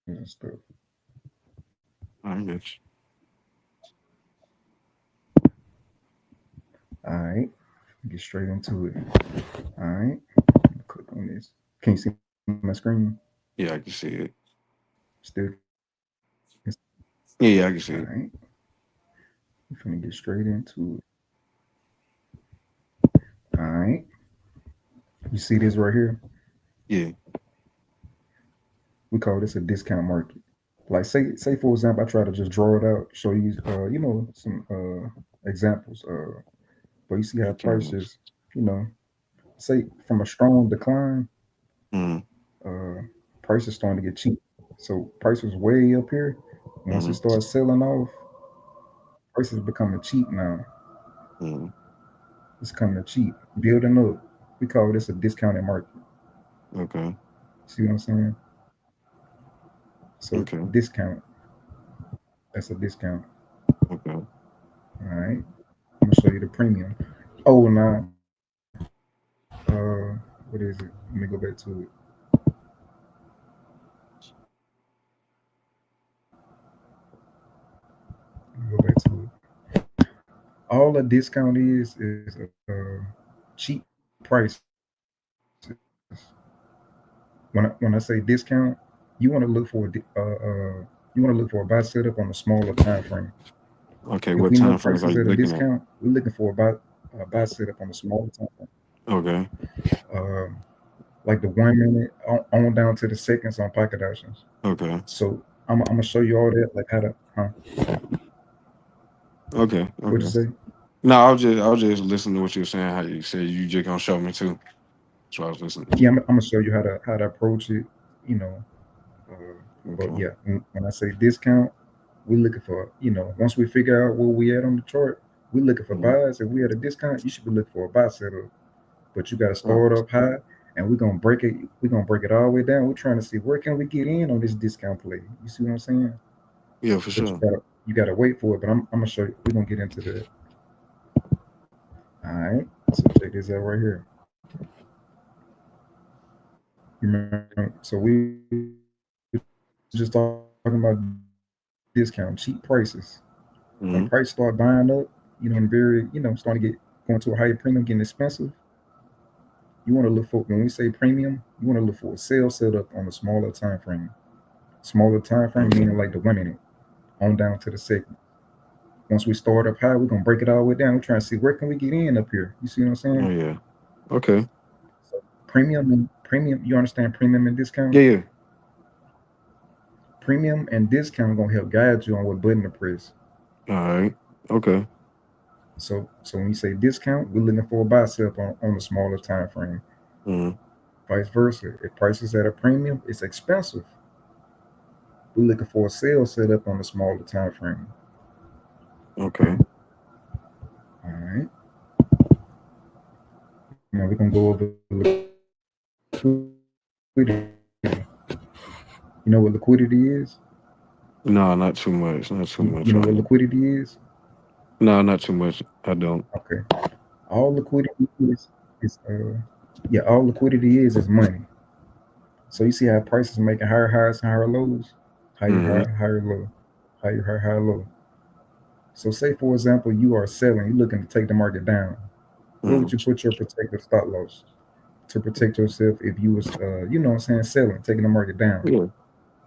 and stuff. I get All right, get straight into it. All right, click on this. Can you see my screen? you. Yeah, I can see it. Still, Yeah, yeah, I can all see it. right. We're gonna get straight into it. All right, you see this right here? Yeah. We call this a discount market. Like say for example, I try to just draw it out, show you, some examples. But you see how Okay. prices, you know, say from a strong decline, Mm-hmm. uh, prices starting to get cheap. So prices way up here. Once it Mm-hmm. starts selling off, prices becoming cheap now. Mm-hmm. It's coming cheap, building up. We call this a discounted market. Okay. See what I'm saying? So Okay. discount. That's a discount. Okay. All right. I'm gonna show you the premium. Oh, now, what is it? Let me go back to it. Let me go back to it. All a discount is cheap prices. When I say discount, you want to look for you want to look for a buy setup on a smaller time frame. If Okay. we know What time prices frames are at a you looking at? discount, we're looking for a buy setup on a smaller time frame. Okay. Um, like the 1 minute on down to the seconds on pocket options. Okay. So I'm gonna show you all that, like how to, huh? Okay. What'd you Okay. say? No, I was just listening to what you were saying. How you said you just gonna show me too. So I was listening. Yeah, I'm gonna show you how to approach it. You know, but Okay. yeah, when I say discount, we're looking for, once we figure out where we at on the chart, we're looking for Mm-hmm. buys. If we at a discount, you should be looking for a buy setup. But you got to Oh, start up high, and we're gonna break it. We're gonna break it all the way down. We're trying to see where can we get in on this discount play. You see what I'm saying? yeah, for But sure. you gotta wait for it. But I'm gonna show you. We're gonna get into that. All right. So check this out right here. Remember, so we were just talking about discount, cheap prices. When price start buying up, when very, Mm-hmm. starting to going to a higher premium, getting expensive. You want to look for, when we say premium, you want to look for a sale setup on a smaller time frame. Smaller time frame meaning like the Okay. 1 minute on down to the second. Once we start up high, we're gonna break it all the way down. We're trying to see where can we get in up here. You see what I'm saying? Oh yeah. Okay. So premium. You understand premium and discount? Yeah, yeah. Premium and discount gonna help guide you on what button to press. All right. Okay. So when you say discount, we're looking for a buy up on a smaller time frame. Mm-hmm. Vice versa. If prices at a premium, it's expensive. We're looking for a sale setup on a smaller time frame. Okay. All right. Now we're gonna go over liquidity. You know what liquidity is? No, not too much. Not too You know much what on it. liquidity is? No, not too much. I don't. Okay. All liquidity is yeah, all liquidity is money. So you see how prices making higher highs and higher lows, higher Mm-hmm. high, higher low, higher low. So say for example you are selling, you're looking to take the market down. Where would Mm-hmm. you put your protective stop loss to protect yourself if you was what I'm saying, selling, taking the market down? Yeah.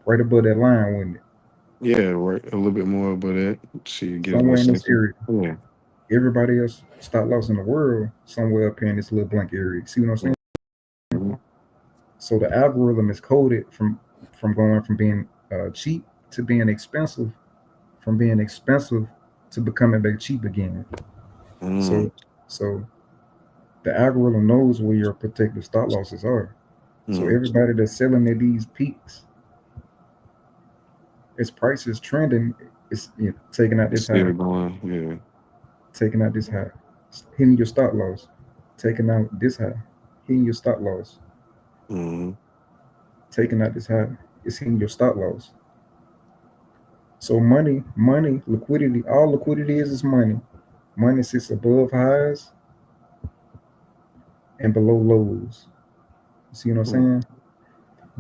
Right above that line, wouldn't it? Yeah. Right. A little bit more about that. See, you get a little Somewhere in this safer. area. Yeah. Everybody else stop loss in the world somewhere up here in this little blank area. See what I'm saying? Mm-hmm. So the algorithm is coded from going from being cheap to being expensive, from being expensive to becoming back cheap again. Mm-hmm. So so the algorithm knows where your protective stop losses are. So Mm-hmm. everybody that's selling at these peaks, its price is trending, it's taking out this high, Still going. Yeah. taking out this high, hitting your stop loss, taking out this high, hitting your stop loss, Mm-hmm. taking out this high, it's hitting your stop loss. So money, liquidity, all liquidity is money. Money sits above highs and below lows. You see what I'm saying?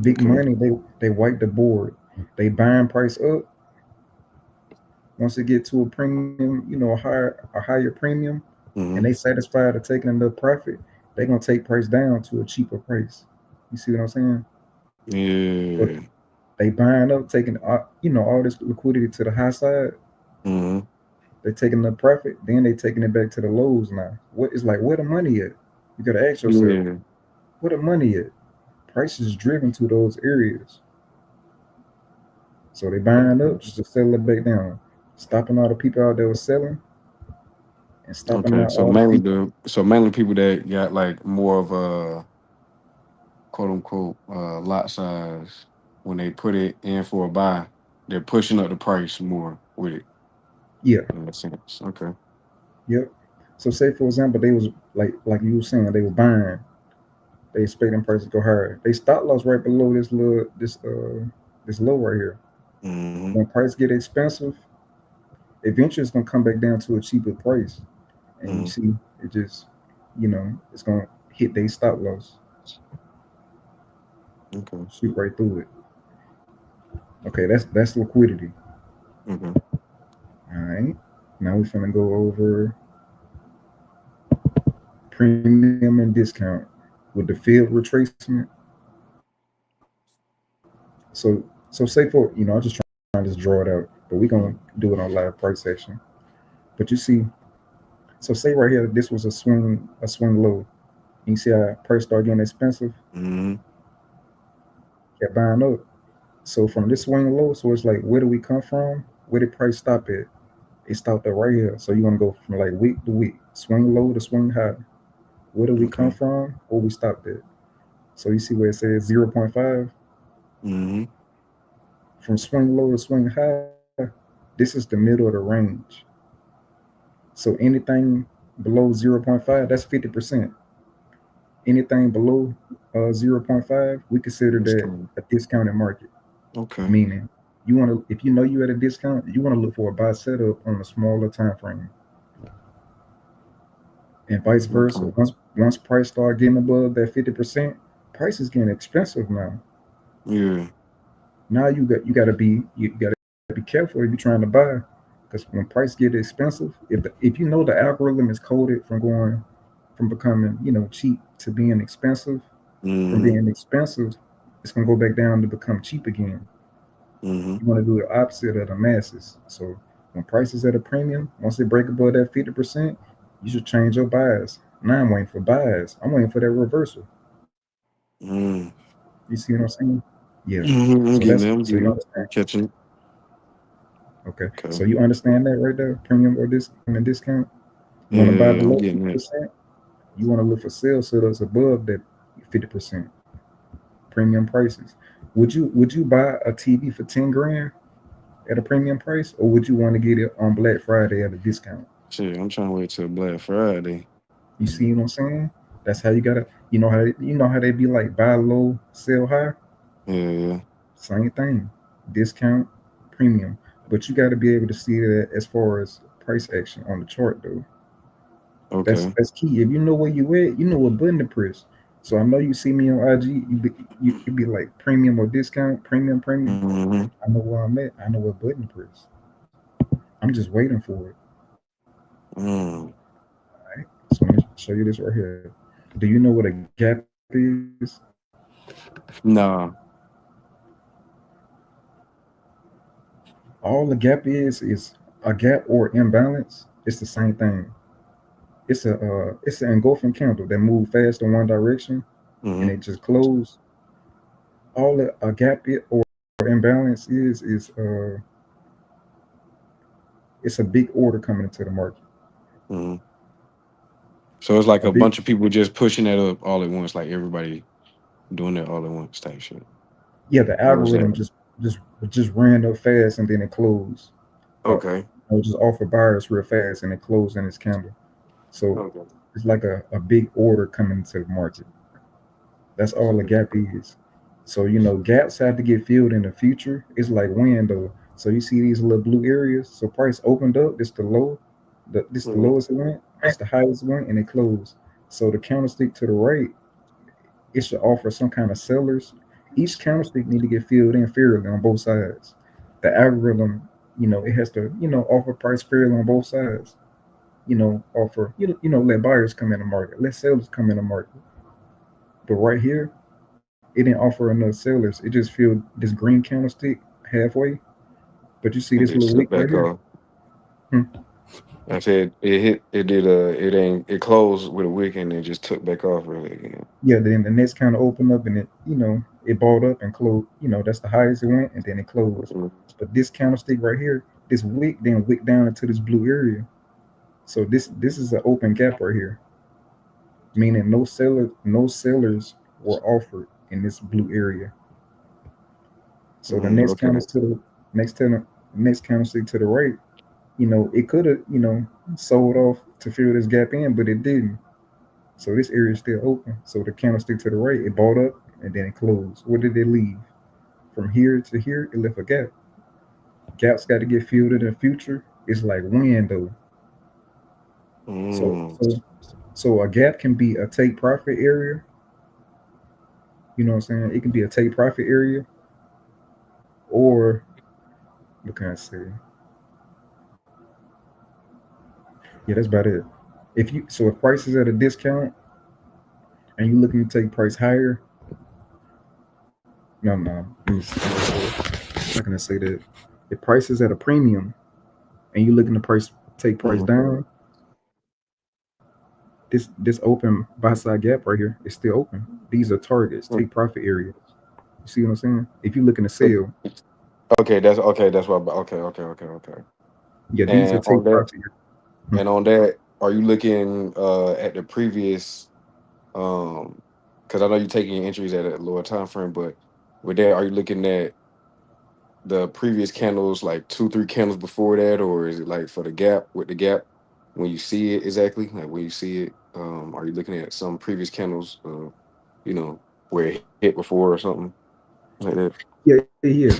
Big Okay. money, they wipe the board. They buying price up. Once it get to a premium, a higher premium, and they Mm-hmm. satisfied of taking enough profit, they gonna take price down to a cheaper price. You see what I'm saying? But Yeah. they buying up, taking all this liquidity to the high side. Mm-hmm. They taking the profit, then they taking it back to the lows now. What is like where the money at? You gotta ask yourself, Yeah. where the money at? Price is driven to those areas. So they buying Okay. up just to sell it back down. Stopping all the people out there was selling and stopping Okay. out all the people. So mainly people that got like more of a quote unquote lot size when they put it in for a buy, they're pushing up the price more with it Yeah, in that sense. Okay. yep. So say for example, they was like you were saying, they were buying, they expecting prices to go higher. They stop loss right below this low right here. Mm-hmm. When price get expensive, eventually it's gonna come back down to a cheaper price. And you Mm-hmm. see it just it's gonna hit their stop loss, Okay. shoot right through it. Okay, that's liquidity. Okay. All right. Now we're gonna go over premium and discount with the field retracement. So say for I'm just trying to just draw it out, but we're gonna do it on live price action. But you see, so say right here, this was a swing low. You see how price start getting expensive, Mm-hmm. kept buying up. So from this swing low, so it's like where do we come from? Where did price stop at? It stopped at right here. So you want to go from like week to week, swing low to swing high. Where do we come Okay. from? Where we stopped at? So you see where it says 0.5 Mm-hmm. from swing low to swing high. This is the middle of the range. So anything below 0.5, that's 50%. Anything below 0.5, we consider That's that cool. a discounted market. Okay. Meaning, if you know you at a discount, you want to look for a buy setup on a smaller time frame, and vice versa. Okay. Once price start getting above that 50%, price is getting expensive now. Yeah. Now you got to be careful if you're trying to buy, because when price get expensive, if you know the algorithm is coded from becoming cheap to being expensive, from Mm-hmm. being expensive, it's gonna go back down to become cheap again. Mm-hmm. You want to do the opposite of the masses. So when prices at a premium, once they break above that 50%, you should change your bias. Now I'm waiting for bias. I'm waiting for that reversal. Mm. You see what I'm saying? Yeah. Mm-hmm. So I'm that's getting it. I'm so you getting it. understand. I'm catching it. Okay. So Okay. you understand that right there, premium or discount. You want to buy Yeah, I'm below getting fifty it. percent. You want to look for sales setups above that 50% premium prices. Would you buy a TV for 10 grand at a premium price, or would you want to get it on Black Friday at a discount? Shit, I'm trying to wait till Black Friday. You see what I'm saying? That's how you gotta. You know how they be like buy low, sell high. Yeah, yeah. Same thing, discount, premium. But you got to be able to see that as far as price action on the chart, though. That's Okay. that's key. If you know where you at, you know what button to press. So I know you see me on IG, you be like premium or discount, premium, premium. Mm-hmm. I know where I'm at. I know what button to press. I'm just waiting for it. Mm. Right? So let me show you this right here. Do you know what a gap is? Nah. All the gap is a gap or imbalance. It's the same thing. It's an engulfing candle that move fast in one direction and Mm-hmm. it just close. All a gap or imbalance is it's a big order coming into the market. Mm-hmm. So it's like A a big bunch of people just pushing that up all at once, like everybody doing that all at once type shit. Yeah, the Or is that algorithm just ran up fast and then it closed. okay? Just offer buyers real fast and it closed in its candle. So Okay. it's like a big order coming into the market. That's all the gap is. So gaps have to get filled in the future. It's like wind though. So you see these little blue areas. So price opened up. This the low. This the Mm-hmm. lowest it went. This the highest it went, and it closed. So the candlestick to the right, it should offer some kind of sellers. Each candlestick need to get filled in fairly on both sides. The algorithm, it has to, offer price fairly on both sides. Offer, let buyers come in the market, let sellers come in the market. But right here, it didn't offer enough sellers. It just filled this green candlestick halfway. But you see and this it little wick slipped right back here? off. Hmm. I said it hit. It did. It ain't. It closed with a wick and it just took back off really again. Yeah, then the next kind of opened up and it balled up and closed. That's the highest it went and then it closed. Mm, But this candlestick right here, this wick then wick down into this blue area. So this is an open gap right here, meaning no sellers were offered in this blue area. So the next okay. counter to the next to the next candlestick to the right, it could have sold off to fill this gap in, but it didn't. So this area is still open. So the candlestick to the right, it bought up and then it closed. What did it leave? From here to here, it left a gap. Gaps got to get filled in the future. It's like wind though. So Mm, so so a gap can be a take profit area. You know what I'm saying? It can be a take profit area, or what can I say? Yeah, that's about it. If price is at a discount and you're looking to take price higher, no. How can I say that? If price is at a premium and you're looking to take price mm, down, this open buy side gap right here is still open. These are targets, mm. take profit areas. You see what I'm saying? If you're looking to sell, Okay, that's okay. That's what. Okay. yeah, these are And on take that, profit areas. are you looking at the previous? Um, because I know you're taking your entries at a lower time frame, but with that, are you looking at the previous candles, like two, three candles before that, or is it like for the gap with the gap when you see it exactly, like when you see it? Are you looking at some previous candles, you know, where it hit before or something like that? Yeah.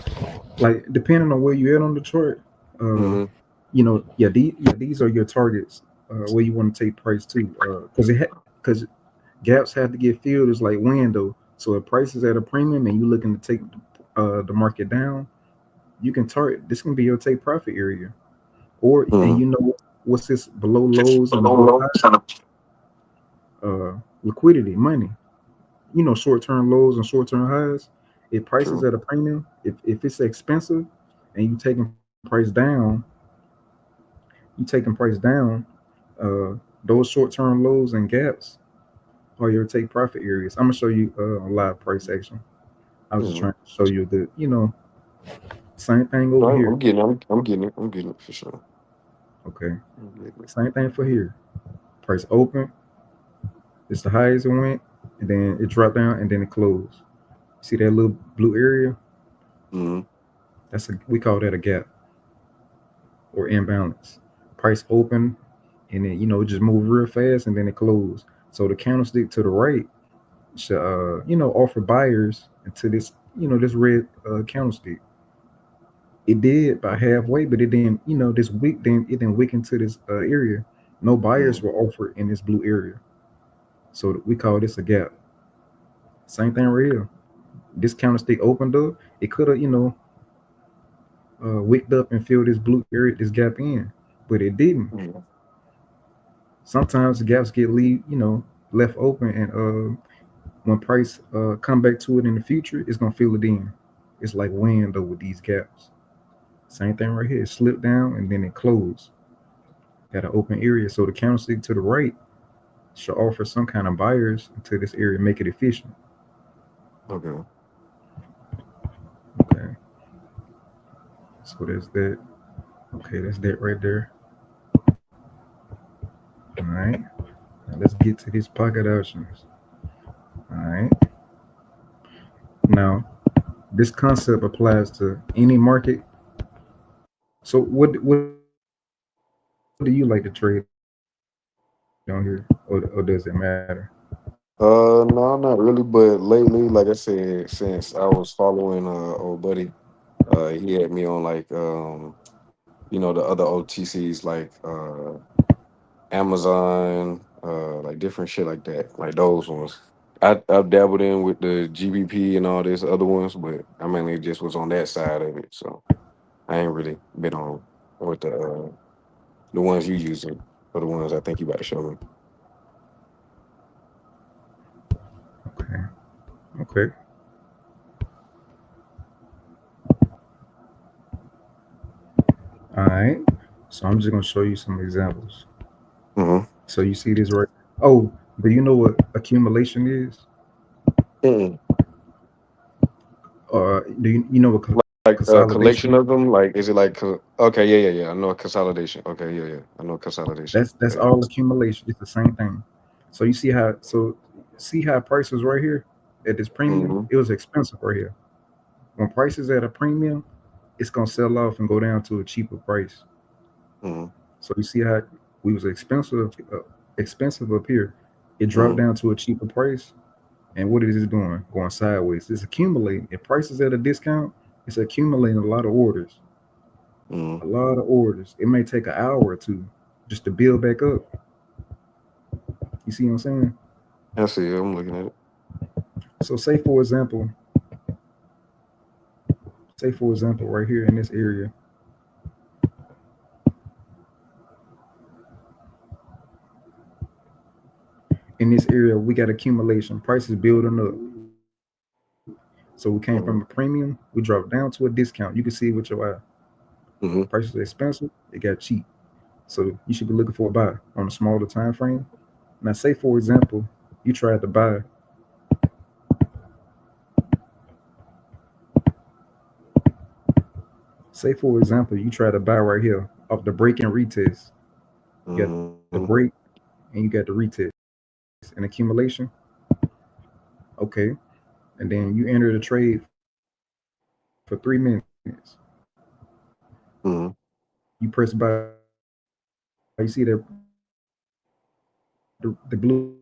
Like depending on where you're at on the chart, uh, Mm-hmm. these are your targets. Where you want to take price to, because gaps have to get filled. Is like window. So if price is at a premium and you're looking to take the market down, you can target. This can be your take profit area, or and Mm-hmm. what's this below lows and above high? Liquidity, money. Short term lows and short term highs. If prices True. at a premium, if it's expensive, and you taking price down, you taking price down. Uh, those short term lows and gaps are your take profit areas. I'm gonna show you a live price action. I was just Mm-hmm. trying to show you the same thing over No, here. I'm getting it. I'm getting it for sure. Okay, I'm getting it. same thing for here. Price open, it's the highest it went, and then it dropped down, and then it closed. See that little blue area? Mm-hmm. We call that a gap or imbalance. Price open, and then it just move real fast, and then it closed. So the candlestick to the right should offer buyers into this this red candlestick. It did by halfway, but it didn't. This week then it didn't wick into this area. No buyers Mm-hmm. were offered in this blue area, so we call this a gap. Same thing right here. This candlestick opened up. It could have wicked up and filled this blue area, this gap in, but it didn't. Mm-hmm. Sometimes the gaps get left open, and when price come back to it in the future, it's gonna fill it in. It's like wind though with these gaps. Same thing right here. It slipped down and then it closed at an open area. So the candlestick to the right should offer some kind of buyers into this area, make it efficient. Okay. Okay, so there's that. Okay, that's that right there. All right, now let's get to these pocket options. All right, now this concept applies to any market. So what do you like to trade on here, or does it matter? No, not really, but lately, like I said, since I was following old buddy, he had me on like the other OTCs like Amazon, like different shit like that, like those ones. I've dabbled in with the GBP and all this other ones, but I mainly just was on that side of it. So I ain't really been on with the ones you using or the ones I think you about to show me. Okay. Okay. All right. So I'm just gonna show you some examples. Mm-hmm. So you see this right? Oh, do you know what accumulation is? Mm-mm. Or do you know what Like a consolidation collection is? of them. Like, is it like okay? Yeah. I know a consolidation. Okay, yeah. I know a consolidation. That's Yeah. all accumulation. It's the same thing. So you see how prices right here at this premium, Mm-hmm. it was expensive right here. When prices at a premium, it's gonna sell off and go down to a cheaper price. Mm-hmm. So you see how we was expensive up here. It dropped Mm-hmm. down to a cheaper price. And what is it doing? Going sideways. It's accumulating. If prices at a discount, it's accumulating a lot of orders. Mm-hmm. A lot of orders. It may take an hour or two just to build back up. You see what I'm saying? I see. I'm looking at it. So say for example, right here in this area, we got accumulation. Prices building up. So we came from a Mm-hmm. premium, we dropped down to a discount. You can see it with your eye. Mm-hmm. Prices are expensive, it got cheap. So you should be looking for a buy on a smaller time frame. Now, say for example, you tried to buy. Say for example, you try to buy right here off the break and retest. You got the break Mm-hmm. and you got the retest and accumulation. Okay, and then you enter the trade for 3 minutes. You press Mm-hmm. buy. You see that the blue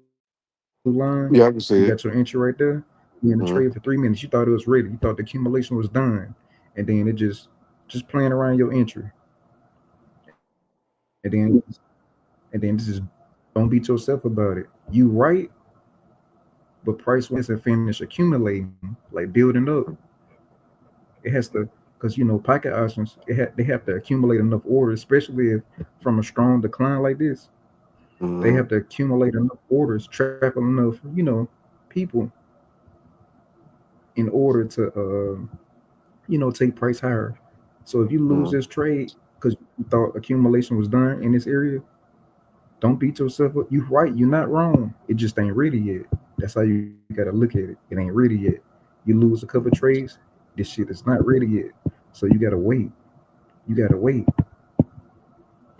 line? You got your entry right there. You in the trade for Yeah, I 3 can minutes. see You it. thought it was ready. You thought the accumulation was done, and then just playing around your entry, and then this is don't beat yourself about it. You right, but price wants to finish accumulating, like building up. It has to, because pocket options, they have to accumulate enough orders, especially if from a strong decline like this. They Mm-hmm. have to accumulate enough orders, trap enough, people in order to, take price higher. So if you lose Mm-hmm. this trade because you thought accumulation was done in this area, don't beat yourself up. You right, you're not wrong. It just ain't ready yet. That's how you gotta look at it. It ain't ready yet. You lose a couple trades, this shit is not ready yet. So you gotta wait. You gotta wait.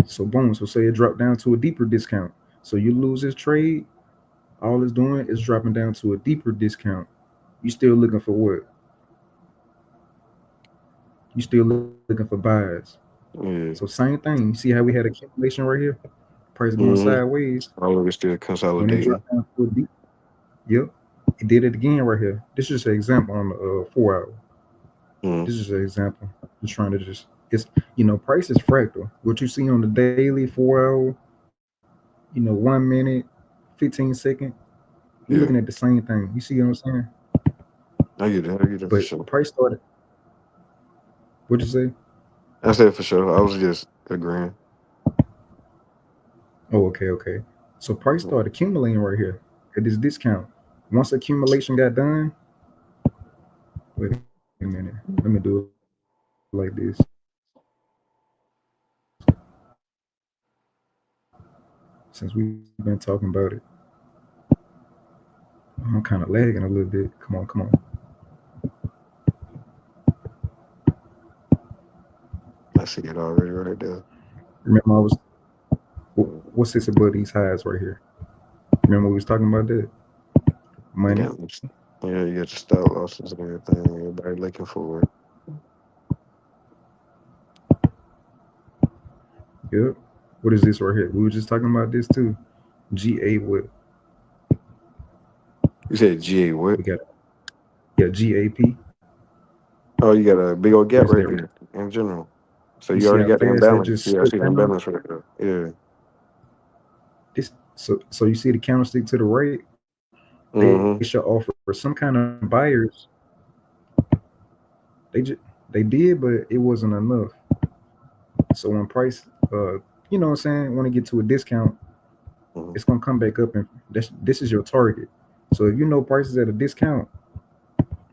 So boom. So say it dropped down to a deeper discount. So you lose this trade. All it's doing is dropping down to a deeper discount. You still looking for what? You still looking for buys. So Yeah. same thing. You see how we had accumulation right here? Price going Mm-hmm. sideways. All of it's still When it consolidating. dropped down to a deep, yep, it did it again right here. This is an example on the 4 hour. Mm-hmm. This is an example. Just trying to just it's price is fractal. What you see on the daily 4 hour, 1 minute, 15 second, you're looking at the Yeah, same thing. You see what I'm saying? I get it. I get it But for sure. price started. What'd you say? I said for sure. I was just agreeing. Oh, okay. So price Mm-hmm. started accumulating right here at this discount. Once accumulation got done, wait a minute. Let me do it like this since we've been talking about it. I'm kind of lagging a little bit. Come on. I see it already right there. Remember, Mm. what's this above these highs right here? Remember we was talking about that You money. got yeah, you got your stop losses and everything. Everybody looking for it. Yep. What is this right here? We were just talking about this too. GA what You said GA what? we got? Yeah, GAP. Oh, you got a big old What gap is right that? there in general. So You you see already how got the fast that imbalance. just Yeah, I see slipped the down? imbalance right there. Yeah. This so you see the candlestick to the right. Mm-hmm. They should offer some kind of buyers. They just they did, but it wasn't enough. So when price, you know what I'm saying, when it get to a discount, Mm-hmm. it's gonna come back up, and this is your target. So if you know prices at a discount,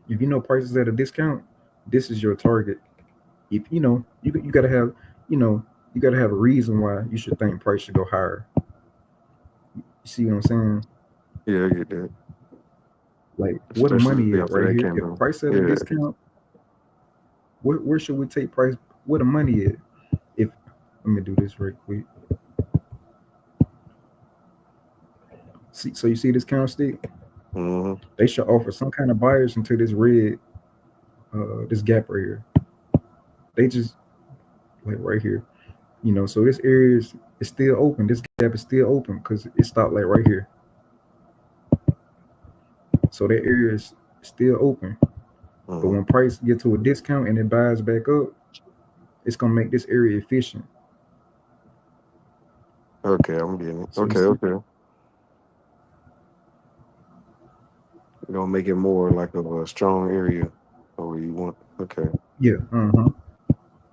if you know prices at a discount, this is your target. If you know, you gotta have, you know, you gotta have a reason why you should think price should go higher. You see what I'm saying? Yeah, I get that. Like where the Especially money after at that right here? came If out. price at a Yeah. discount, where should we take price? Where the money at? If let me do this right quick. See, so you see this candlestick? Mm-hmm. They should offer some kind of buyers into this red, this gap right here. They just like right here, you know. So this area is still open. This gap is still open because it stopped like right here. So that area is still open. But Mm-hmm. when price get to a discount and it buys back up, it's gonna make this area efficient. Okay, I'm getting it. So you Okay, see, okay. You're gonna make it more like of a strong area or you want. Okay. yeah,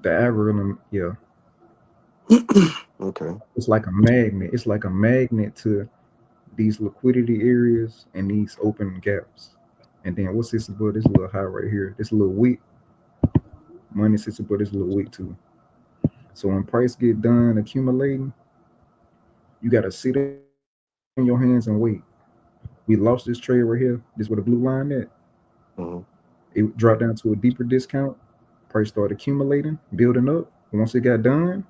the algorithm, yeah, Okay. it's like a magnet. It's like a magnet to these liquidity areas and these open gaps. And then what's this above this little high right here? This little wick, money sits above this little wick too. So when price get done accumulating, you gotta sit on your hands and wait. We lost this trade right here. This where the blue line at. Mm-hmm. It dropped down to a deeper discount. Price started accumulating, building up. Once it got done,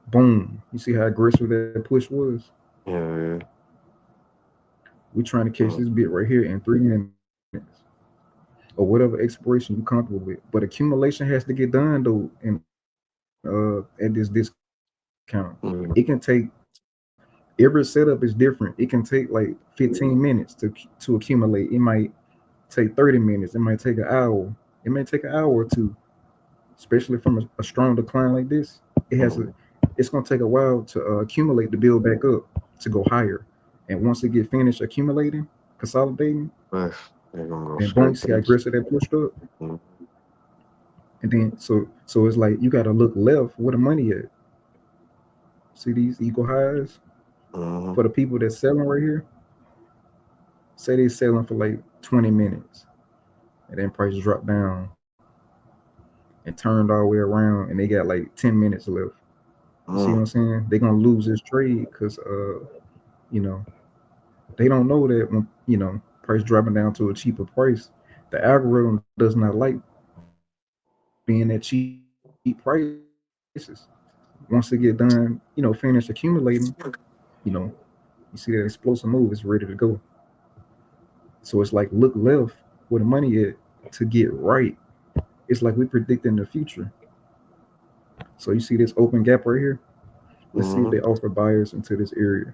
boom. You see how aggressive that push was? Yeah, yeah. We're trying to catch this Mm-hmm. bit right here in 3 minutes or whatever expiration you're comfortable with. But accumulation has to get done though, and at this discount, it can take Mm-hmm. every setup is different. It can take like 15 minutes to accumulate. It might take 30 minutes. It might take an hour. It may take an hour or two, especially from a strong decline like this. It has a. Mm-hmm. It's gonna take a while to accumulate to build back up to go higher, and once it get finished accumulating, consolidating, They're gonna go then boom, you straight see to how this. aggressive that pushed up, Mm-hmm. and then so it's like you gotta look left where the money at. See these equal highs Mm-hmm. for the people that's selling right here. Say they selling for like 20 minutes, and then prices drop down and turned all the way around, and they got like 10 minutes left. You see what I'm Mm-hmm. saying? They're gonna lose this trade because you know, they don't know that when price dropping down to a cheaper price, the algorithm does not like being at cheap prices. Once it get done, finish accumulating, you know, you see that explosive move, it's ready to go. So it's like look left where the money at to get right. It's like we predicting the future. So you see this open gap right here. Let's see if they Mm-hmm. offer buyers into this area.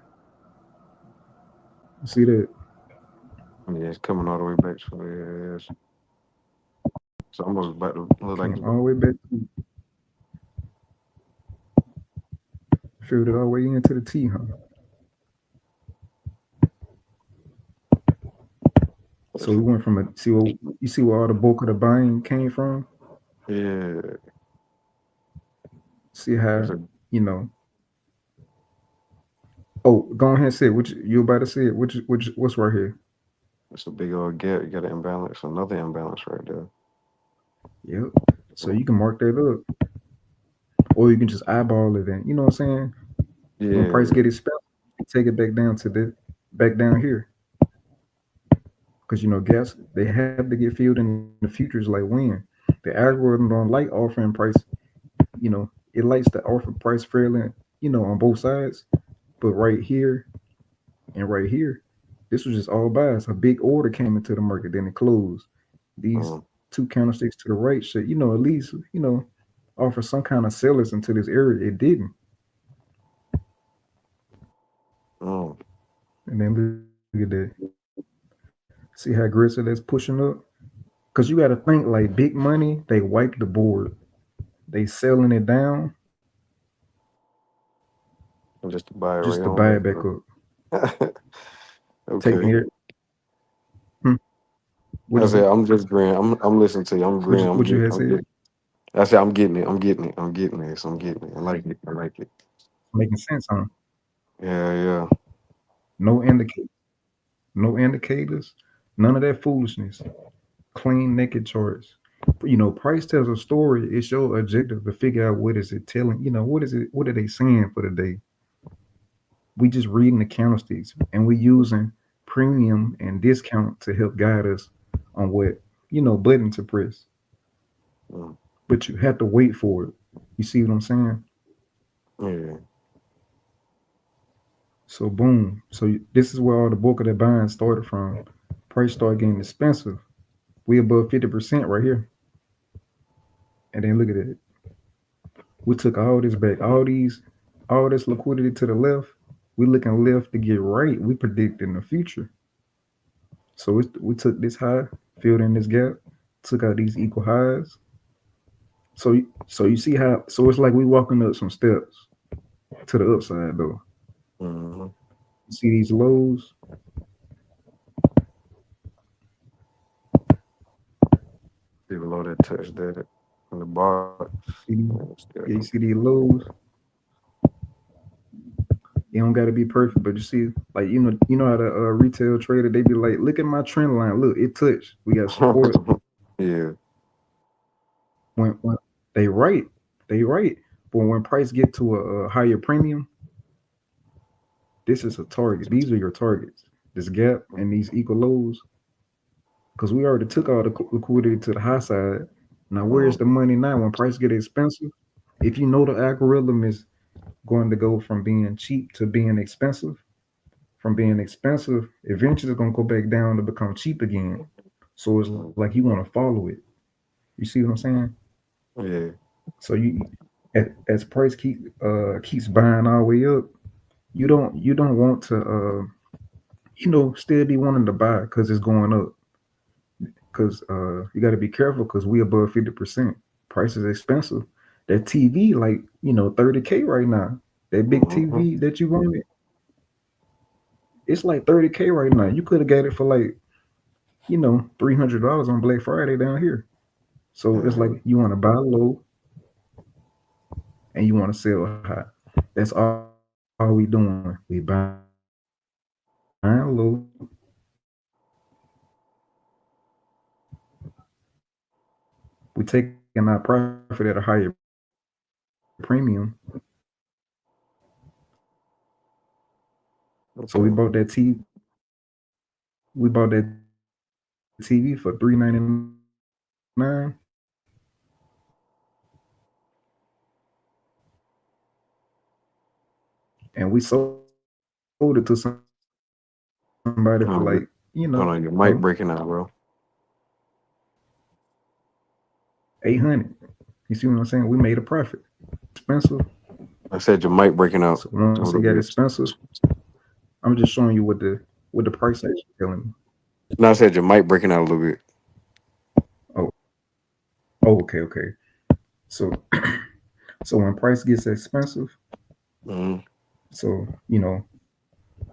You see that Yeah, it's coming all the way back. So yeah, it's almost about to look like came all the way back to filled it all the way into the T, huh? So it's, we went from a see what you see where all the bulk of the buying came from. yeah, See how it's a you know. Oh, go ahead and say it. Which you about to say it? Which what's right here? it's a big old gap. You got an imbalance, another imbalance right there. Yep. So you can mark that up, or you can just eyeball it. And you know what I'm saying? When price Yeah. get expensive, take it back down to the back down here because gas they have to get filled in the futures like when the algorithm don't like offering price. It likes to offer price fairly. On both sides. But right here and right here, this was just all buys. A big order came into the market, then it closed. These Mm, two candlesticks to the right should, at least, offer some kind of sellers into this area. It didn't. mm. And then look at that. See how aggressive that's pushing up? Because you got to think like big money, they wiped the board. They selling it down Just to buy it just right to on buy back it back up. up. Okay. Taking it. I What said is it? I'm just agreeing. I'm listening to you. I'm agreeing. What you I'm had getting. said? I said I'm getting it. I'm getting it. I'm getting this. I'm getting it. I like it. I like it. Making sense, huh? Yeah, yeah. No indicator, no indicators, none of that foolishness. Clean naked charts. Price tells a story. It's your objective to figure out what is it telling. What is it? What are they saying for the day? We just reading the candlesticks and we using premium and discount to help guide us on what button to press. Mm, But you have to wait for it. You see what I'm saying? yeah. So boom. This is where all the bulk of that buying started from. Price started getting expensive. We above 50% right here. And then look at it. We took all this back, all this liquidity to the left. We looking left to get right. We predicting the future. So we took this high, filled in this gap, took out these equal highs. So you see how? So it's like we walking up some steps to the upside though. Mm-hmm. You see these lows. See below that touch that on the box. See Yeah, these, still yeah, you see these lows. It don't got to be perfect, but you see, like how the retail trader they be like, look at my trend line. Look, it touched. We got support. yeah. When they right, they right. But when price get to a higher premium, this is a target. These are your targets. This gap and these equal lows, because we already took all the liquidity to the high side. Now where's Mm, the money now? When price get expensive, if you know the algorithm is going to go from being cheap to being expensive, from being expensive, eventually it's gonna go back down to become cheap again. So it's like mm, you want to follow it. You see what I'm saying? yeah. So as price keeps buying all the way up, you don't want to still be wanting to buy because it's going up. Because you got to be careful because we above 50%. Price is expensive. That TV like 30K right now. That big Mm-hmm. TV that you wanted, it's like 30K right now. You could have got it for like $300 on Black Friday down here. So it's like Yeah. you want to buy low and you want to sell high. That's all we doing. We buying low, we taking our profit at a higher premium. So Okay. we bought that TV for $399, and we sold it to somebody for like Hold on, hold on. Your hello, mic breaking out, bro. 800. You see what I'm saying? We made a profit. Expensive. I said your mic breaking out So a once little it got bit. expensive, I'm just showing you what the price actually telling me. No, I said your mic breaking out a little bit. Oh, okay. So so when price gets expensive, Mm-hmm. so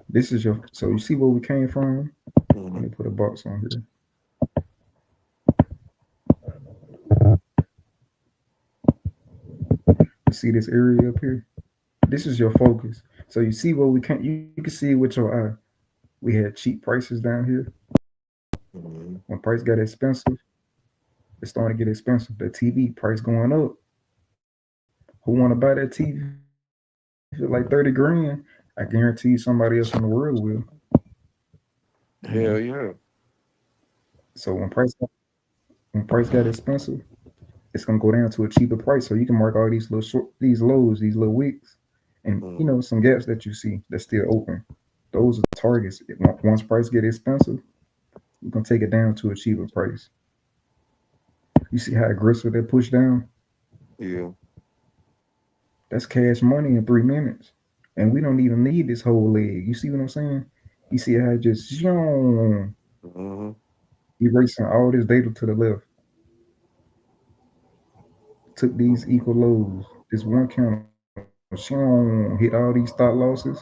this is your so you see where we came from. Mm-hmm. Let me put a box on here. You see this area up here? This is your focus. So you see where we can you can see it with your eye. We had cheap prices down here. Mm-hmm. When price got expensive, it's starting to get expensive. The TV price going up. Who want to buy that TV for like 30 grand? I guarantee you somebody else in the world will. You know. Hell yeah. So when price got expensive, it's gonna go down to a cheaper price. So you can mark all these these lows, these little wicks, and Mm-hmm. some gaps that you see that's still open. Those are targets. Once price get expensive, you're gonna take it down to a cheaper price. You see how aggressive that push down? Yeah. That's cash money in 3 minutes, and we don't even need this whole leg. You see what I'm saying? You see how it just Mm-hmm. erasing all this data to the left. Took these equal lows. This one candle, hit all these stop losses.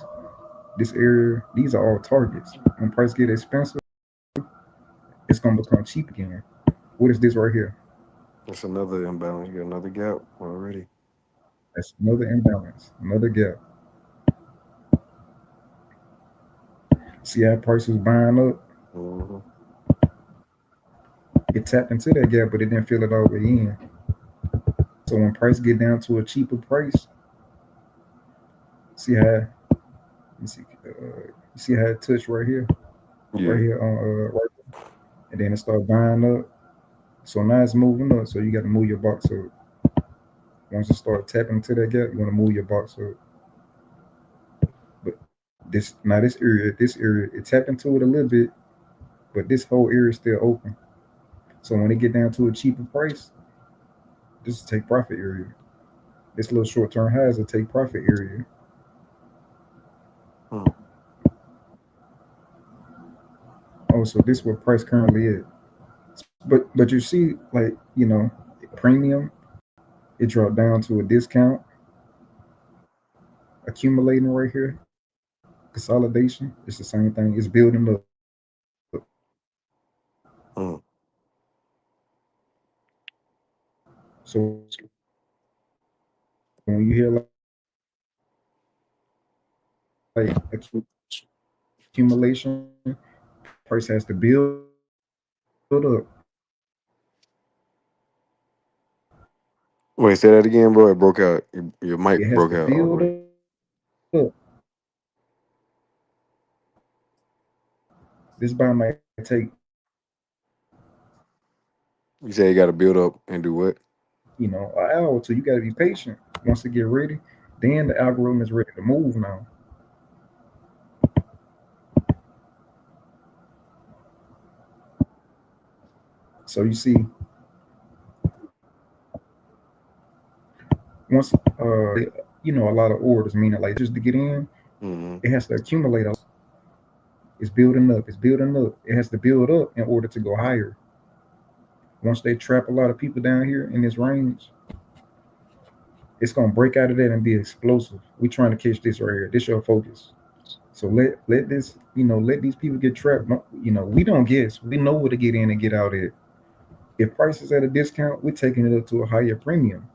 This area, these are all targets. When price get expensive, it's gonna become cheap again. What is this right here? That's another imbalance. You got another gap already. That's another imbalance, another gap. See how prices buying up? Mm-hmm. It tapped into that gap, but it didn't fill it all the way in. So when price get down to a cheaper price, see how you see how it touched right Yeah. here on right, and then it start buying up. So now it's moving up. So you got to move your box up. Once it start tapping into that gap, you want to move your box up. But this area, it tapped into it a little bit, but this whole area is still open. So when it get down to a cheaper price, this is take profit area. This little short term high is a take profit area. Hmm. Oh, so this is what price currently is. But you see, like, premium, it dropped down to a discount, accumulating right here, consolidation. It's the same thing. It's building up. Hmm. So when you hear like accumulation, price has to build up. Wait, say that again, bro. It broke out. Your It mic has to broke out all build the way. up. This buy might take You say you got to build up and do what? an hour, so you got to be patient. Once it get ready, then the algorithm is ready to move now. So you see, once a lot of orders, meaning like just to get in, Mm-hmm. it has to accumulate. It's building up. It's building up. It has to build up in order to go higher. Once they trap a lot of people down here in this range, it's gonna break out of that and be explosive. We trying to catch this right here. This your focus. So let this let these people get trapped. We don't guess. We know where to get in and get out at. If price is at a discount, we're taking it up to a higher premium.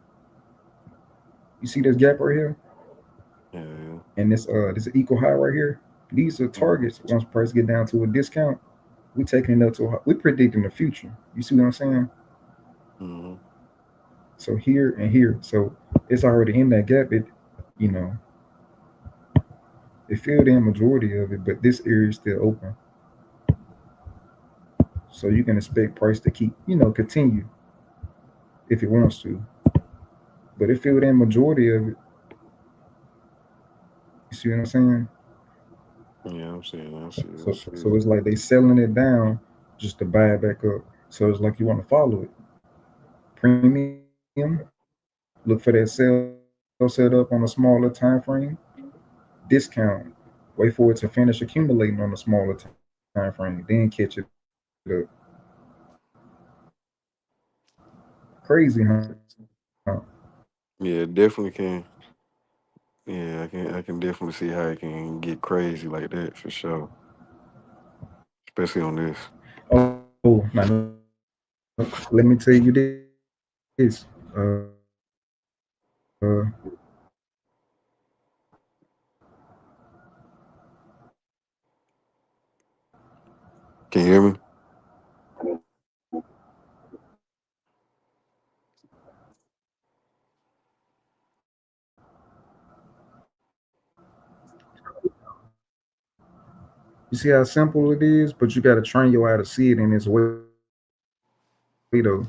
You see this gap right here, Yeah. Yeah. and this equal high right here. These are Mm-hmm. targets. Once price get down to a discount, we're taking it up to we're predicting the future. You see what I'm saying? Mm-hmm. So here and here, so it's already in that gap. You know, it filled in majority of it, but this area is still open. So you can expect price to keep, continue if it wants to. But it filled in majority of it. You see what I'm saying? Yeah, I'm seeing. I see. I So see. it's like they selling it down just to buy it back up. So it's like you want to follow it. Premium, look for that sell set up on a smaller time frame. Discount, wait for it to finish accumulating on a smaller time frame, then catch it up. Crazy, huh? Yeah, definitely can. Yeah, I can definitely see how it can get crazy like that for sure, especially on this. Oh, now let me tell you this. Can you hear me? You see how simple it is, but you got to train your eye to see it in this way though.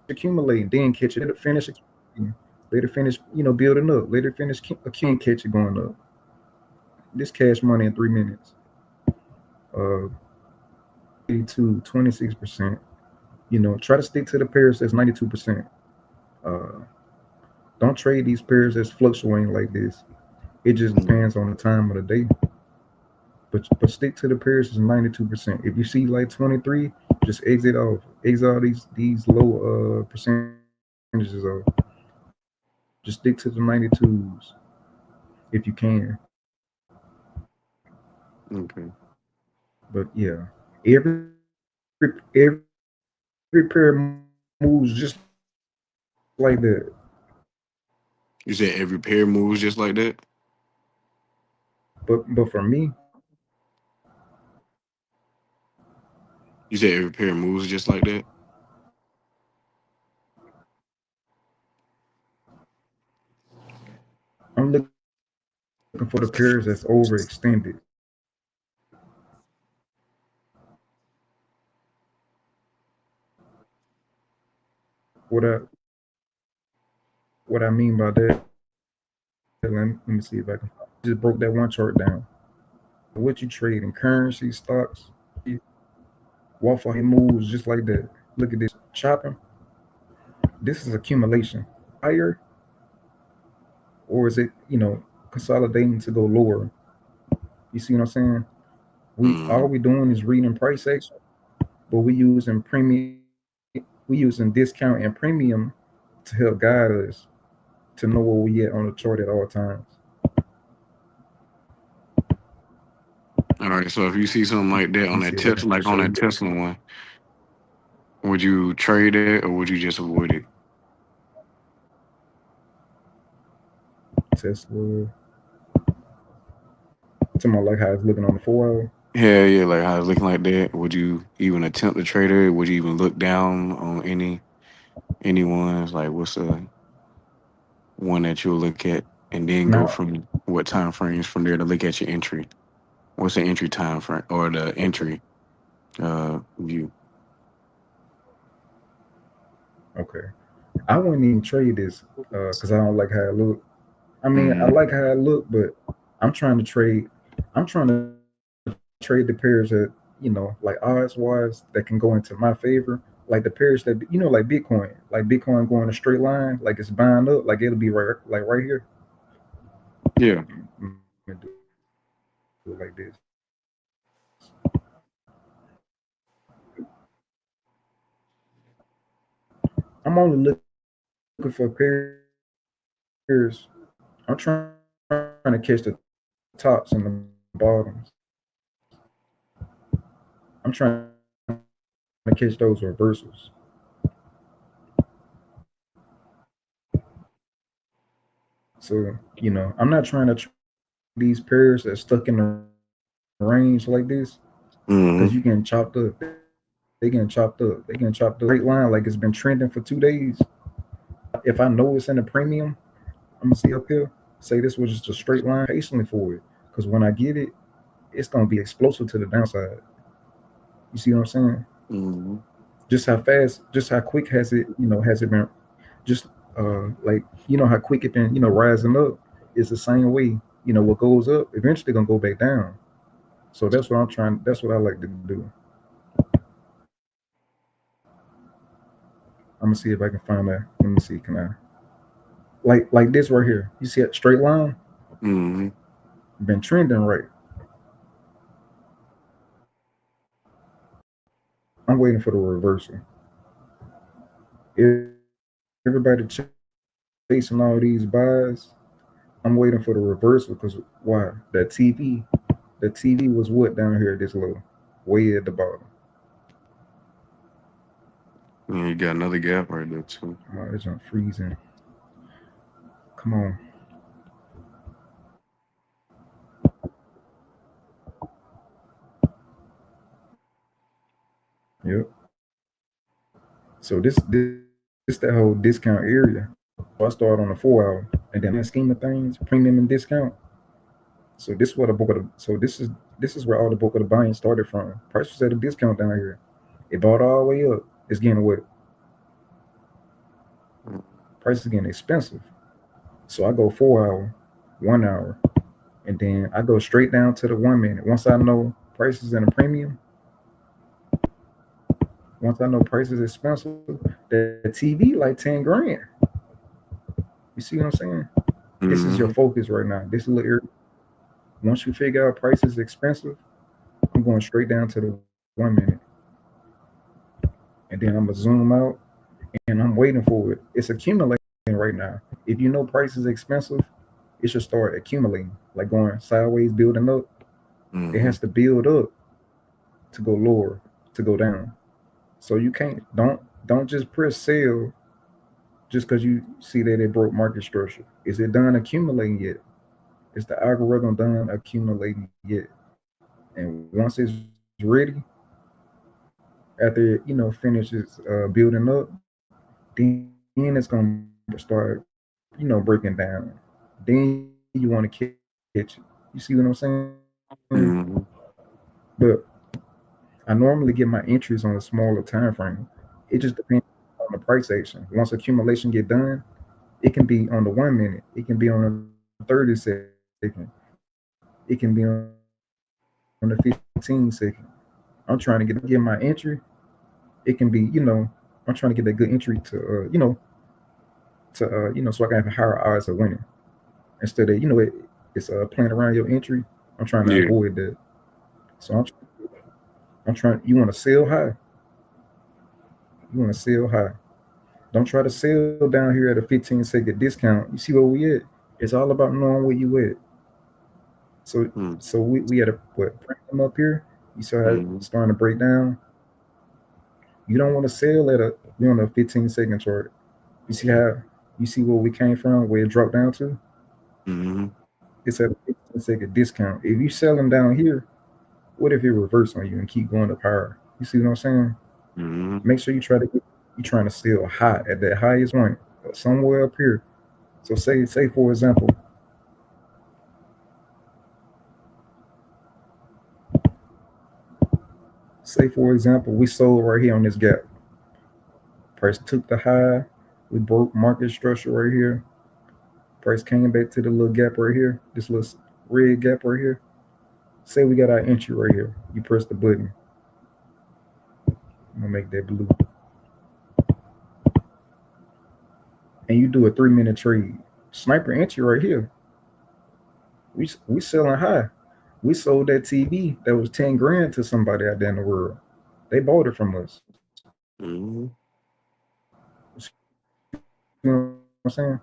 Accumulating, then catch it. Let it finish accumulating. Let it finish, building up. Let it finish accumulating, catch it going up. This cash money in 3 minutes. Uh, 82, 26%. Try to stick to the pairs that's 92%. Uh, don't trade these pairs that's fluctuating like this. It just Mm-hmm. depends on the time of the day. But stick to the pairs that's 92%. If you see like 23, just exit off. Exit all these low percentages off. Just stick to the 92s if you can. Okay. But yeah, everything every pair moves just like that. You said every pair moves just like that. But for me, You said every pair moves just like that. I'm looking for the pairs that's overextended. What I what I mean by that, let me see if I can. Just broke that one chart down. What you trade in currency, stocks, Waffle Head moves just like that. Look at this chopping. This is accumulation. Higher, or is it consolidating to go lower? You see what I'm saying? We Mm-hmm. all we doing is reading price action, but we using premium, we using discount and premium to help guide us to know where we at on the chart at all times. All right. So if you see something like Let that me on see if that I can Tesla, like show on you that Tesla one, would you trade it or would you just avoid it? Tesla. Talking about like how it's looking on the 4 hour. Yeah, yeah. Like how it's looking like that. Would you even attempt to trade it? Would you even look down on anyone's? Like, what's the one that you'll look at, and then go Now, from what time frames from there to look at your entry? What's the entry time frame or the okay, entry view? okay. I wouldn't even trade this because I don't like how it look. I mean, I Mm-hmm. like how it look, but I'm trying to trade. I'm trying to trade the pairs that like odds wise that can go into my favor. Like the pairs that like Bitcoin going a straight line, like it's buying up, like it'll be right here. Yeah. Let me do it like this. I'm only looking for pairs. I'm trying to catch the tops and the bottoms. I'm trying to catch those reversals. So, I'm not trying to trade these pairs that's stuck in the range like this because you getting chopped up. Mm-hmm. They getting chopped up. They getting chopped up. They getting chopped up straight line like it's been trending for 2 days. If I know it's in the premium, I'm gonna see up here. Say this was just a straight line. I'm gonna wait patiently for it because when I get it, it's gonna be explosive to the downside. You see what I'm saying? Mm-hmm. Just how fast, just how quick has it been? Just like how quick it been, rising up. It's the same way. What goes up eventually gonna go back down. So that's what I'm trying. That's what I like to do. I'm gonna see if I can find that. Let me see. Can I like this right here? You see that straight line Mm-hmm. been trending right. I'm waiting for the reversal. Everybody chasing all these buys. I'm waiting for the reversal because why? The TV was what down here? This little way at the bottom. Yeah, you got another gap right there too. It's not freezing. Come on. Yep. So this that whole discount area. So I started on the 4 hour, and then in the scheme of things, premium and discount. So this is where the book of the so this is where all the book of the buying started from. Price was at a discount down here. It bought all the way up. It's getting what price is getting expensive. So I go 4 hour, 1 hour, and then I go straight down to the 1 minute. Once I know prices in a premium, once I know prices expensive, the TV like 10 grand. You see what I'm saying? This is your Mm-hmm. focus right now. This little area. Once you figure out prices expensive, I'm going straight down to the 1 minute, and then I'm gonna zoom out and I'm waiting for it. It's accumulating right now. If you know price is expensive, it should start accumulating, like going sideways, building up. It Mm-hmm. has to build up to go lower, to go down. So you can't don't just press sell just because you see that it broke market structure. Is it done accumulating yet? Is the algorithm done accumulating yet? And once it's ready, after it, finishes building up, then it's gonna start, breaking down. Then you want to catch it. You see what I'm saying? But Mm-hmm. I normally get my entries on a smaller time frame. It just depends on the price action. Once accumulation get done, it can be on the 1 minute, it can be on the 30-second, it can be on the 15 second. I'm trying to get my entry. It can be, I'm trying to get that good entry so I can have higher odds of winning. Instead of, it's playing around your entry. I'm trying to avoid Yeah. that. So I'm trying. You want to sell high. You want to sell high. Don't try to sell down here at a 15-second discount. You see where we at? It's all about knowing where you at. So Mm-hmm. we had a what premium up here. You saw how it's Mm-hmm. starting to break down. You don't want to sell at we on a 15-second chart. You see how you see where we came from, where it dropped down to. Mm-hmm. It's at a 15-second discount. If you sell them down here, what if it reverse on you and keep going up higher? You see what I'm saying? Mm-hmm. Make sure you trying to sell high at that highest point, somewhere up here. So say for example, we sold right here on this gap. Price took the high. We broke market structure right here. Price came back to the little gap right here. This little red gap right here. Say we got our entry right here. You press the button. I'm gonna make that blue, and you do a 3 minute trade. Sniper entry right here. We selling high. We sold that TV that was 10 grand to somebody out there in the world. They bought it from us. Mm-hmm. See what I'm saying?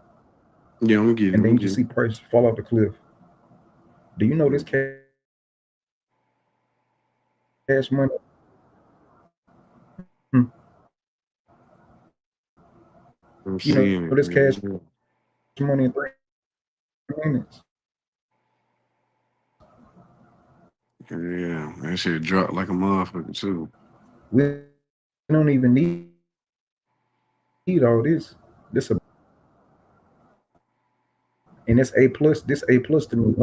And then you just Yeah, see I'm gonna get it. price I'm gonna fall get off it. the cliff. Do you know this Mm-hmm. cash money? Hmm. I'm You know seeing this it. cash money in Yeah. 3 minutes. Yeah, that shit dropped like a motherfucker too. We don't even need all this. This a and it's A plus. This A plus to me.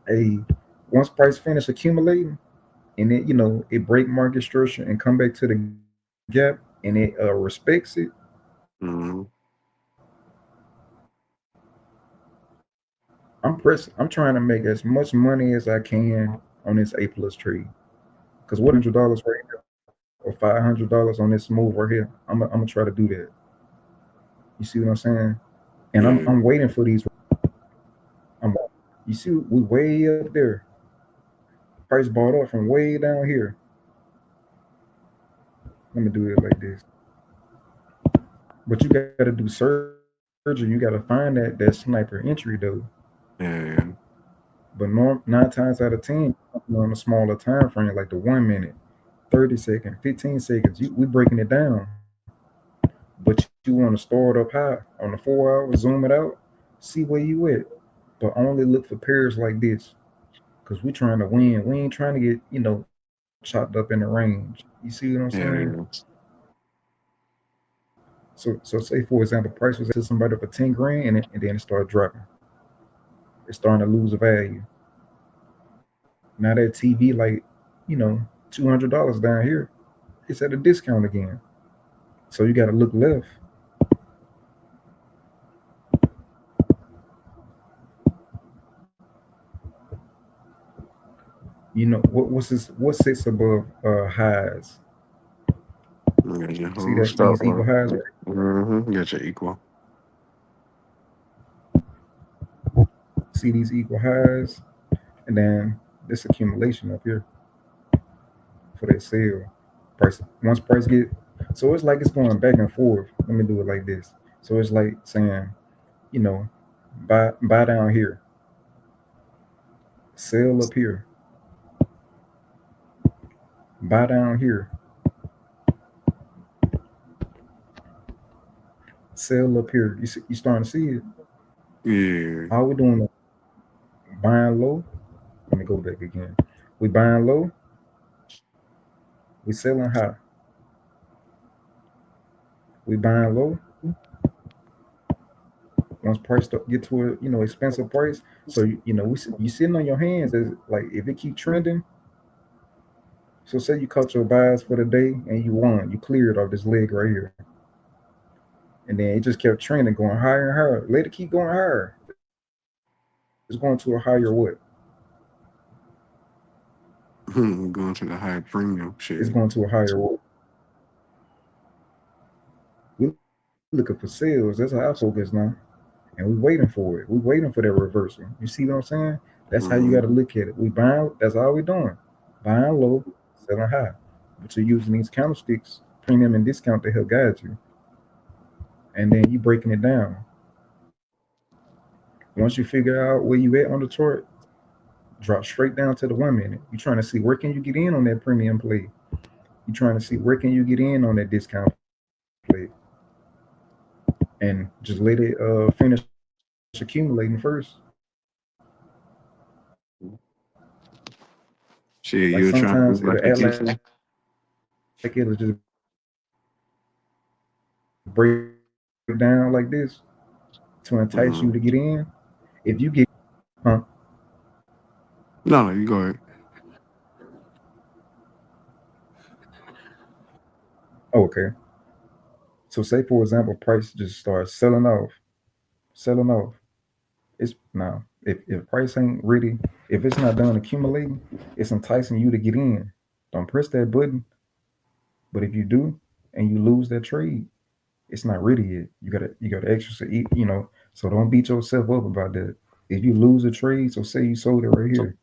A once price finish accumulating and it break market structure and come back to the gap and it respects it. Mm-hmm. I'm trying to make as much money as I can on this A plus trade. Cause what $100 right here or $500 on this move right here, I'm gonna try to do that. You see what I'm saying? And Yeah. I'm waiting for these. I'm you see we way up there. Price bought up from way down here. Let me do it like this. But you got to do surgery. You got to find that sniper entry though. Yeah. But 9 times out of 10, on a smaller time frame, like the 1 minute, 30 second, 15 seconds, we breaking it down. But you want to start up high on the 4 hours, zoom it out, see where you at. But only look for pairs like this, cause we trying to win. We ain't trying to get chopped up in the range. You see what I'm saying? Yeah. So say for example, price was to somebody for 10 grand, and then it started dropping. It's starting to lose value. Now that TV, like, $200 down here, it's at a discount again. So you got to look left. What sits above highs? Yeah, your See whole that stop these equal on. highs? Mm-hmm. Got your equal. See these equal highs, and then this accumulation up here for that sale price. Once price get, so it's like it's going back and forth. Let me do it like this. So it's like saying, you know, buy down here, sell up here. Buy down here, sell up here. You starting to see it. Yeah. All we're doing is buying low. Let me go back again. We buying low, we selling high. We buying low. Once price get to a expensive price, so you sitting on your hands as like if it keep trending. So say you caught your buys for the day and you won, you cleared off this leg right here, and then it just kept trending, going higher and higher. Let it keep going higher. It's going to a higher what? Going to the high premium It's shit. going to a higher what? We looking for sales. That's our focus now, and we waiting for it. We waiting for that reversal. You see what I'm saying? That's how you got to Mm-hmm. look at it. We buying. That's all we doing. Buying low, selling high. But you're using these candlesticks, premium and discount to help guide you, and then you breaking it down. Once you figure out where you at on the chart, drop straight down to the 1 minute. You're trying to see where can you get in on that premium play. You're trying to see where can you get in on that discount play, and just let it finish accumulating first. Like Shit, sometimes you're it'll trying act to like move like it'll a just Gibson? break down like this to entice you to get in. If you get, huh? Mm-hmm. No, no, you go ahead. Oh, okay. So say for example, price just starts selling off, selling off. It's now if price ain't ready, if it's not done accumulating, it's enticing you to get in. Don't press that button. But if you do and you lose that trade, it's not ready yet. You gotta exercise. So don't beat yourself up about that. If you lose a trade, so say you sold it right here.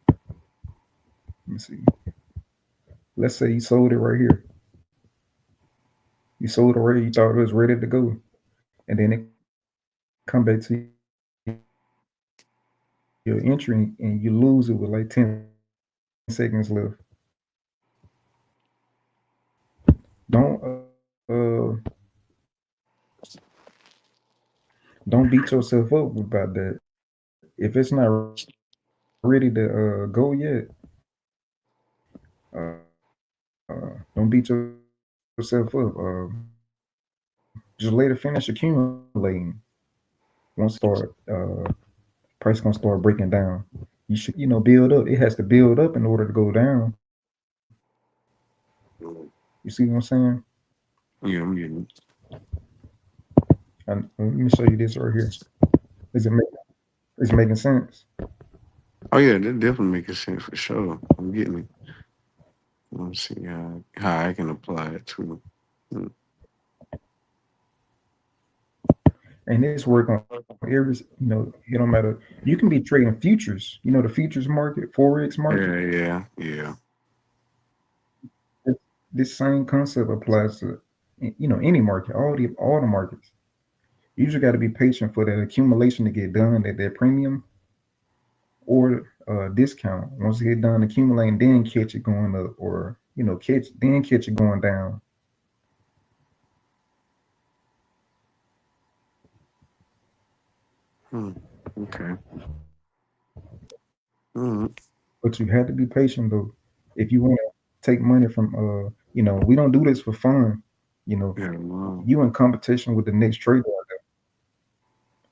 Let me see. Let's say you sold it right here. You sold it already. You thought it was ready to go, and then it come back to your entry and you lose it with like 10 seconds left. Don't beat yourself up about that. If it's not ready to go yet, don't beat yourself up. Just let it finish accumulating. Once it start, price gonna start breaking down. You should, build up. It has to build up in order to go down. You see what I'm saying? Yeah, I'm getting it. Let me show you this right here. Is it make, is making sense? Oh yeah, that definitely makes sense for sure. I'm getting it. Let's see how I can apply it to. Mm. And this work on it don't matter. You can be trading futures. The futures market, forex market. Yeah, yeah, yeah. This same concept applies to any market, all the markets. You just got to be patient for that accumulation to get done at that premium or discount. Once it get done accumulating, then catch it going up, or catch it going down. Mm. Okay. Mm. But you have to be patient though. If you want to take money from we don't do this for fun. You know, Yeah, wow. you in competition with the next trader.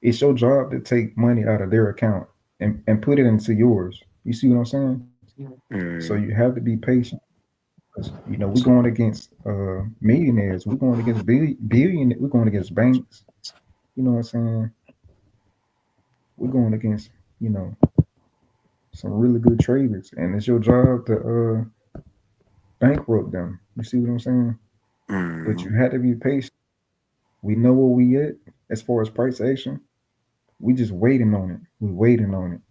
It's your job to take money out of their account and put it into yours. You see what I'm saying? So you Yeah. have to be patient. 'Cause, we're going against millionaires. We're going against billion. We're going against banks. You know what I'm saying? We're going against you know some really good traders, and it's your job to bankrupt them. You see what I'm saying? But Mm. you have to be patient. We know where we at as far as price action. We just waiting on it. We waiting on it.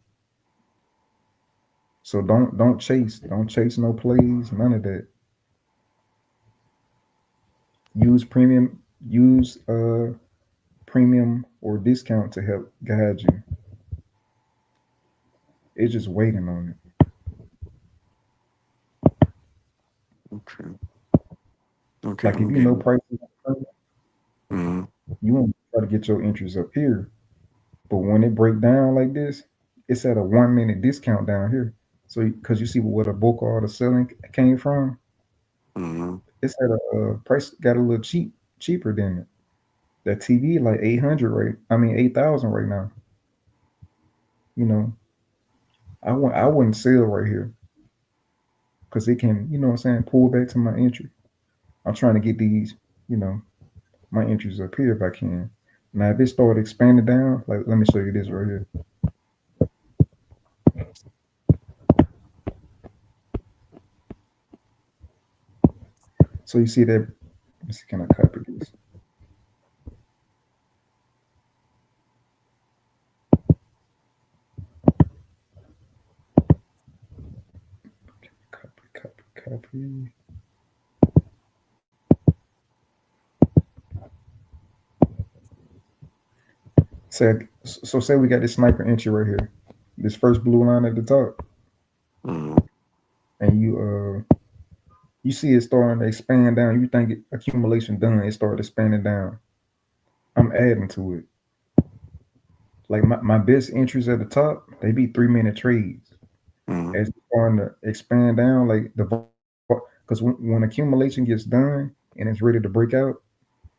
So don't chase. Don't chase no plays. None of that. Use premium. Use premium or discount to help guide you. It's just waiting on it. Okay. Okay, Like I'm if you know getting. prices, Mm-hmm. you want to try to get your interest up here. But when it break down like this, it's at a 1 minute discount down here. So because you see where the bulk of all the selling came from, Mm-hmm. it's at a price got a little cheaper than it. That TV like 800 right. I mean 8,000 right now. You know, I wouldn't sell right here because it can, you know what I'm saying, pull back to my entry. I'm trying to get these, you know, my entries up here if I can. Now if it started expanding down, like let me show you this right here. So you see that, let's see, can I copy this? Copy, copy, copy. Say, so say we got this sniper entry right here, this first blue line at the top, Mm-hmm. and you see it starting to expand down. You think accumulation done, it started expanding down. I'm adding to it. Like my best entries at the top, they be 3 minute trades. Mm-hmm. As it's starting to expand down, like because when accumulation gets done and it's ready to break out,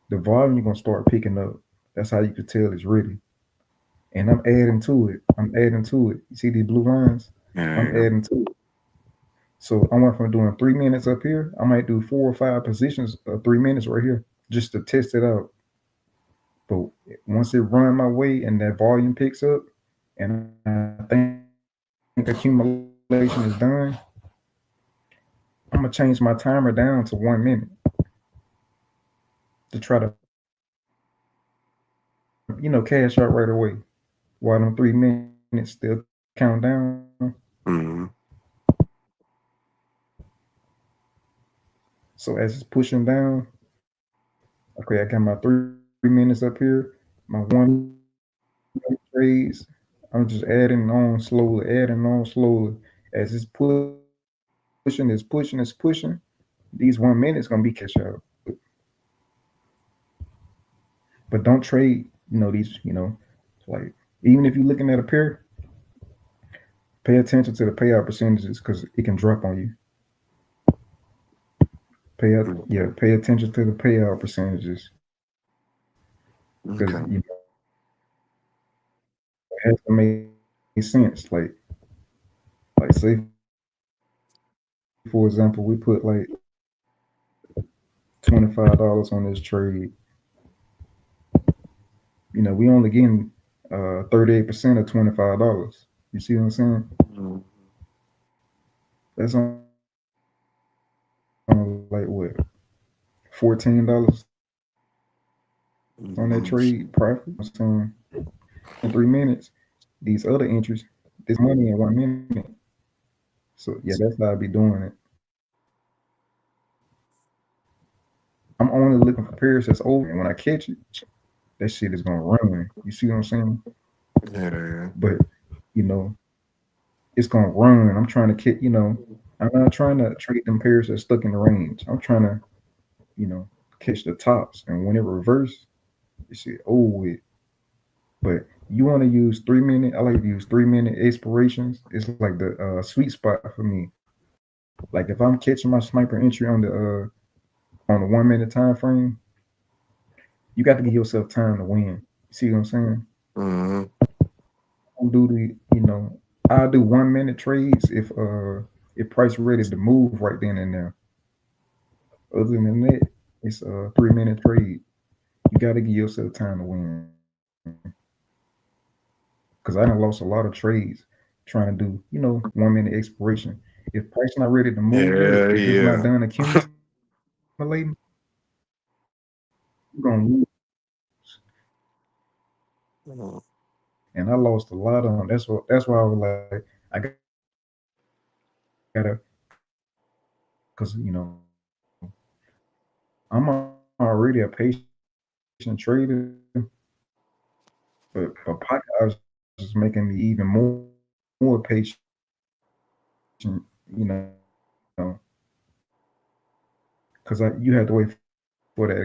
the volume gonna start picking up. That's how you could tell it's ready. And I'm adding to it. I'm adding to it. You see these blue lines? Yeah, I'm yeah. adding to it. So I went from doing 3 minutes up here. I might do 4 or 5 positions, 3 minutes right here, just to test it out. But once it run my way and that volume picks up, and I think accumulation is done, I'm gonna change my timer down to 1 minute to try to, cash out right away. While them 3 minutes still count down. Mm-hmm. So as it's pushing down, okay, I got my 3 minutes up here, my 1 minute trades. I'm just adding on slowly, adding on slowly. As it's pushing, it's pushing, it's pushing. These 1 minutes gonna be cash out. But don't trade, like even if you're looking at a pair, pay attention to the payout percentages because it can drop on you. Yeah, Okay. pay attention to the payout percentages because Okay. it has to make sense. Like say for example, we put like $25 on this trade. We only getting 38% of $25. You see what I'm saying? Mm-hmm. That's on like what, $14 on that trade profit. You know what I'm saying? In 3 minutes, these other entries, this money in 1 minute. So yeah, that's how I be doing it. I'm only looking for pairs that's over, and when I catch it, that shit is gonna run. You see what I'm saying? Yeah, yeah. But you know, it's gonna run. I'm trying to get, I'm not trying to trade them pairs that's stuck in the range. I'm trying to, you know, catch the tops. And when it reverse, you see, oh with. But you want to use 3 minute. I like to use 3 minute expirations. It's like the sweet spot for me. Like if I'm catching my sniper entry on the 1 minute time frame, you got to give yourself time to win. You see what I'm saying? Mm-hmm. Don't do the, I'll do 1 minute trades if price ready to move right then and there. Other than that, it's a 3 minute trade. You got to give yourself time to win. Because I done lost a lot of trades trying to do, 1 minute expiration. If price not ready to move yet, Yeah, if it's not yeah. done accumulating, you're gonna lose. Mm-hmm. And I lost a lot of them. That's why I was like, I gotta, cause I'm already a patient trader, but pocket hours is making me even more patient. You know, because you have to wait for that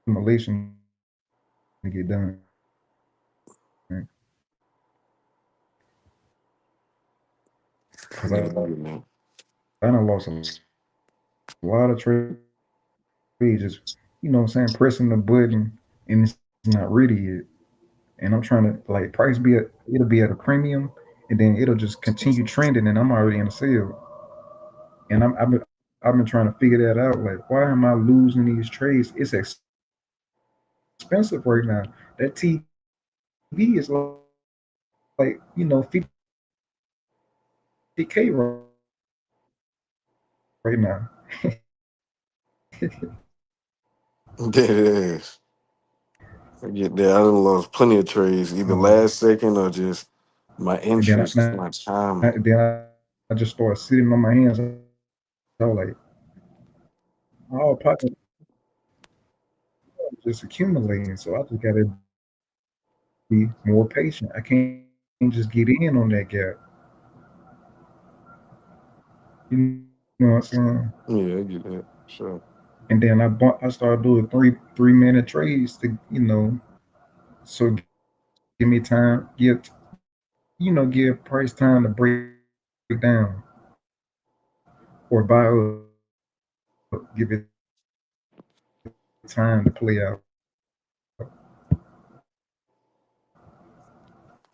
accumulation to get done. Because Yeah, I you know. done lost a lot of trades just, pressing the button and it's not ready yet. And I'm trying to like price it'll be at a premium and then it'll just continue trending and I'm already in a sale. And I've been trying to figure that out. Like, why am I losing these trades? It's expensive right now. That TV is like, 50K right now. That is. I get that. I done lost plenty of trades, either um, last second or just my interest, and my then time. I just started sitting on my hands. I was like, oh, pocket just accumulating. So I just gotta be more patient. I can't just get in on that gap. You know what I'm saying? Yeah, I get that. Sure. And then I started doing three minute trades to so give me time give price time to break down or buy up, give it time to play out.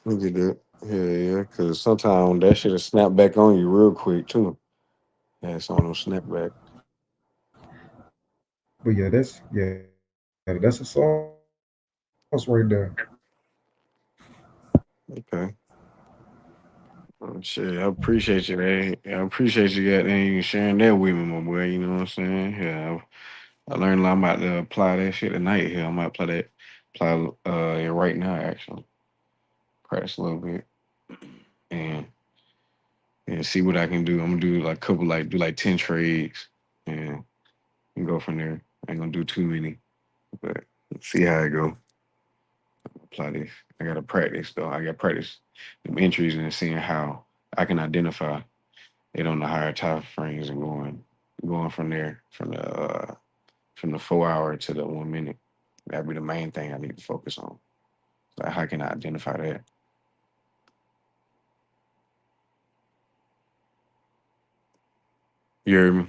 I get that. Yeah, yeah. Because sometimes that should have snapped back on you real quick too. Yeah, it's on them snapback. But that's a sauce right there. Okay. Shit, I appreciate you, man. I appreciate you goddamn sharing that with me, my boy. You know what I'm saying? Yeah, I learned a lot. I'm about to apply that shit tonight here. I might apply it right now actually. Practice a little bit and see what I can do. I'm gonna do like a couple do like 10 trades and go from there. I ain't gonna do too many, but see how it go. Apply this. I gotta practice though. I gotta practice them entries and seeing how I can identify it on the higher time frames and going from there from the 4 hour to the 1 minute. That'd be the main thing I need to focus on. Like how can I identify that? You hear me?